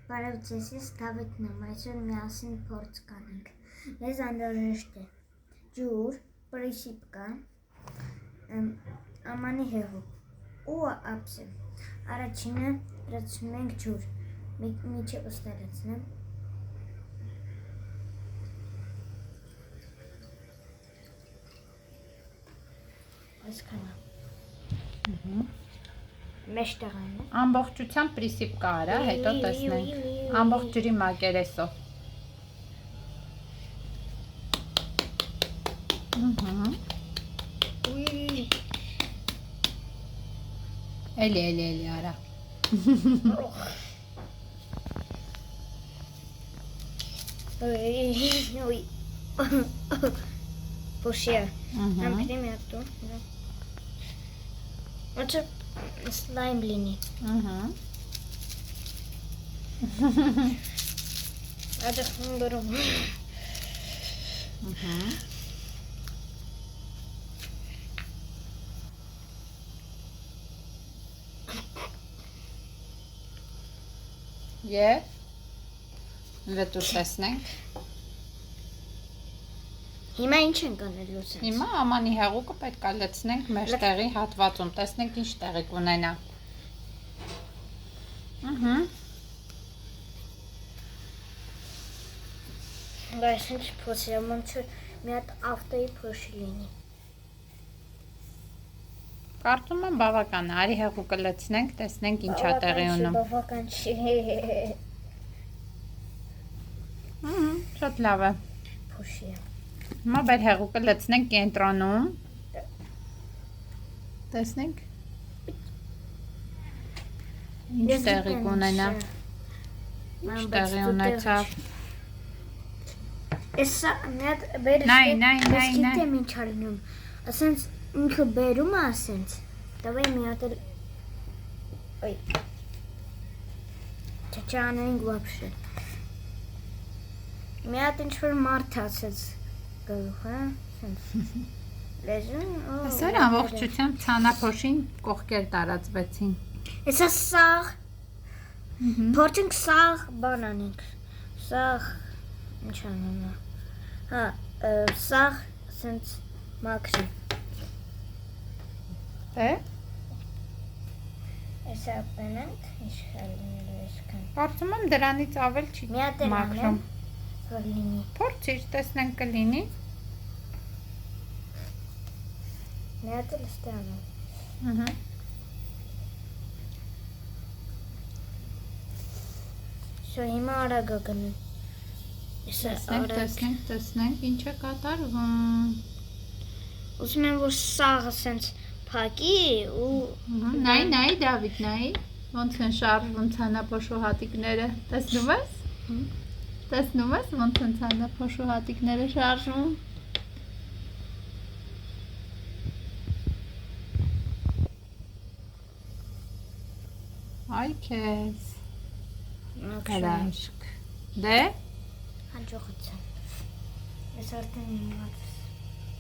Բարև ձեզ, ես Դավիթն եմ, այսօր միասին փորձ կանենք։ Մեզ անհրաժեշտ է ջուր, պրիսիպկա, ամանի հեղուկ ու ափսե։ Առաջինը լցնում ենք ջուր, միջև ստեղծնեմ։ Այսքանը։ Մեջտեղ այն է։ Ամբողջությամբ պրիսիպկա արա, հետո տեսնենք։ Ամբողջ ջրի մակերեսով։ Էլի արա։ Ой. Пошия. Нам пример то. Вот слайм блини. Это хмуро. Եվ վետուր տեսնենք։ Հիմա ինչ ենք անելու սենց։ Հիմա ամանի հեղուկը պետք է լցնենք մեր տեղի հատվածում, տեսնենք ինչ տեղի կունենա։ Բայց ինչ փոսի, ոնց մի հատ ավտոյի փոշի լինի։ Կարծում եմ բավական է, արի հեղուկը լցնենք, տեսնենք ինչա տեղի ունում։ Բավական չի։ Շատ լավ է։ Փոշի է։ Հիմա բեր հեղուկը լցնենք կենտրոնում։ Տեսնենք։ Ինչ տեղի կունենա։ Ինչ տեղի ունեցավ։ Էսա մի հատ բերես։ Նայ։ Գիտեմ ինչ ալնում։ Ասենց ինքը բերում է ասենց։ Դավայ մի հատ էլ Ոյ։ Չանենք вообще։ Մի հատ ինչ որ մարդ ասեց գլուխը, ասենց։ Լեզուն։ Այսօր ամբողջությամբ ցանափոշին կողքեր տարածվեցին։ Էսա սաղ։ Փորձենք սաղ բան անենք։ Սաղ ինչ անունը։ Հա, սաղ ասենց մաքրի։ Է։ Էսա պենանք, ինչ խալինելու այսքան։ Կարծում եմ դրանից ավել չի մաքրում։ Որ լինի։ Փորձիր, տեսնենք կլինի։ Մի հատ էլ ստանում։ Շո հիմա արագ գնում։ Տեսնենք ինչ է կատարվում։ Ուզում եմ որ սաղը սենց փակի ու նայ Դավիթ, նայ։ Ոնց են շարժվում ցանափոշու հատիկները։ Տեսնում ես։ Տեսնում ես ոնց են ցանափոշու հատիկները շարժվում։ Այ քեզ։ Հրաշք։ Դե հաջողություն։ Ես արդեն իմացա։